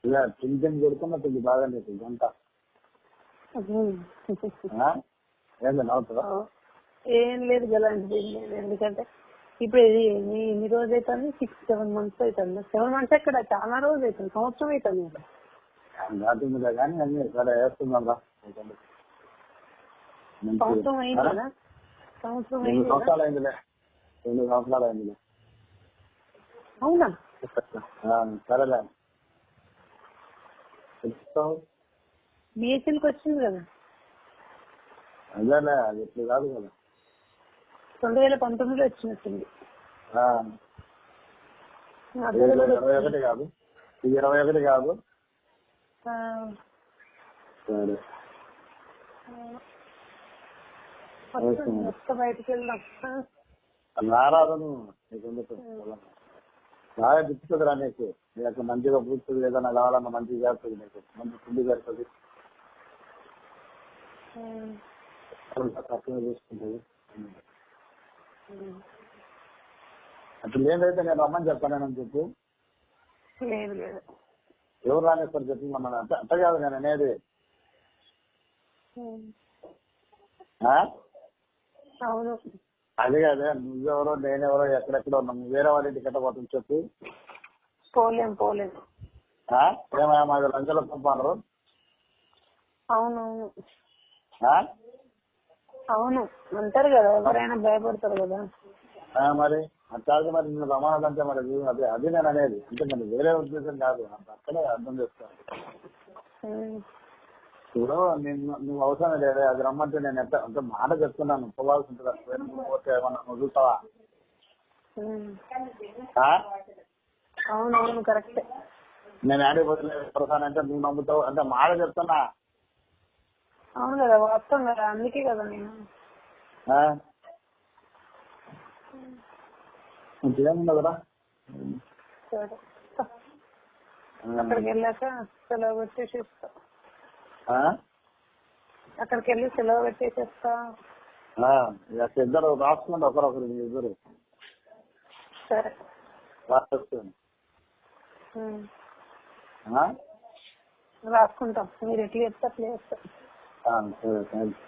ఇలా పింఛన్ కొడుకున్న కొంచెం బాగా నీకు గంట ఏంది నవ్వుతుందా? ఏం లేదు గలాంటిది ఏం లేదు. ఎందుకంటే ఇప్పుడు ఇది ఎన్ని రోజు అవుతుంది? 6-7 months అవుతుంది. 7 months ఎక్కడ, చాలా రోజు అవుతుంది, సంవత్సరం అవుతుంది. దాటిందిలే కానీ అన్ని ఇక్కడ వేస్తున్నాం రా. సంవత్సరం అయింది కదా, సంవత్సరం 2 అయింది. సంవత్సరాలు అయిందిలే, 2 సంవత్సరాలు అయిందిలే. అవునా? సరేలే. బిహెచ్ఎల్కి వచ్చింది కదా. అదేలే, అది ఎప్పుడు కాదు కదా. 2019 వచ్చినట్టుంది. 21 కాదు, 21 కాదు. సరే బయటకు వెళ్దాం. నారాధను బాగా తిప్పుతుంది రా నీకు. నీకు మంచిగా పూర్తుంది, ఏదైనా కావాలన్నా మంచిగా చేస్తుంది, నీకు మంచి ఫుడ్ పెడుతుంది, తక్కువ చూసుకుంటుంది. అట్లా ఏంటైతే నేను రమ్మని చెప్తానని చెప్పు. లేదు లేదు, ఎవరు రానేస్తారు చెప్పి మమ్మల్ని. అంత కాదు నేను అనేది. అవును, అది కాదే, నువ్వెవరో నేనెవరో ఎక్కడెక్కడో ఉన్నాం, వేరే వాళ్ళ ఇంటికి ఎట్ట పోతుంది చెప్పు. పోలేం. ఏమయ్యా మాది లంచలో పంపారు. అవునవును అవును అంటారు కదా, ఎవరైనా భయపడతారు కదా. మరి అట్లాగే మరి నేను రమానంటే మరి అదే అది నేను అనేది. అంటే మరి వేరే ఉద్దేశం కాదు, అక్కడే అర్థం చేస్తాను. ఇప్పుడు నువ్వు అవసరం లేదే, అది రమ్మంటే నేను ఎంత అంటే మాట చెప్తున్నాను. పోవాల్సి ఉంటుంది, పోతే ఏమన్నా నువ్వు చూస్తావా? అవునవును కరెక్ట్. నేను ఆడిపోతానంటే నువ్వు నమ్ముతావు అంటే మాట చెప్తున్నా. అవును కదా, వాస్తవం కదా, అందుకే కదా నేను. ఇంకేముండదురా. సరే, అక్కడికి వెళ్ళాక సెలవు పెట్టేసేస్తా. అక్కడికి వెళ్ళి సెలవు పెట్టేసేస్తా. ఇద్దరు రాసుకోండి, ఒకరొకరు ఇద్దరు. సరే రాసుకోండి. రాసుకుంటాం, మీరు ఎట్లా చెప్తే అట్లా చేస్తాం. సరే థ్యాంక్స్.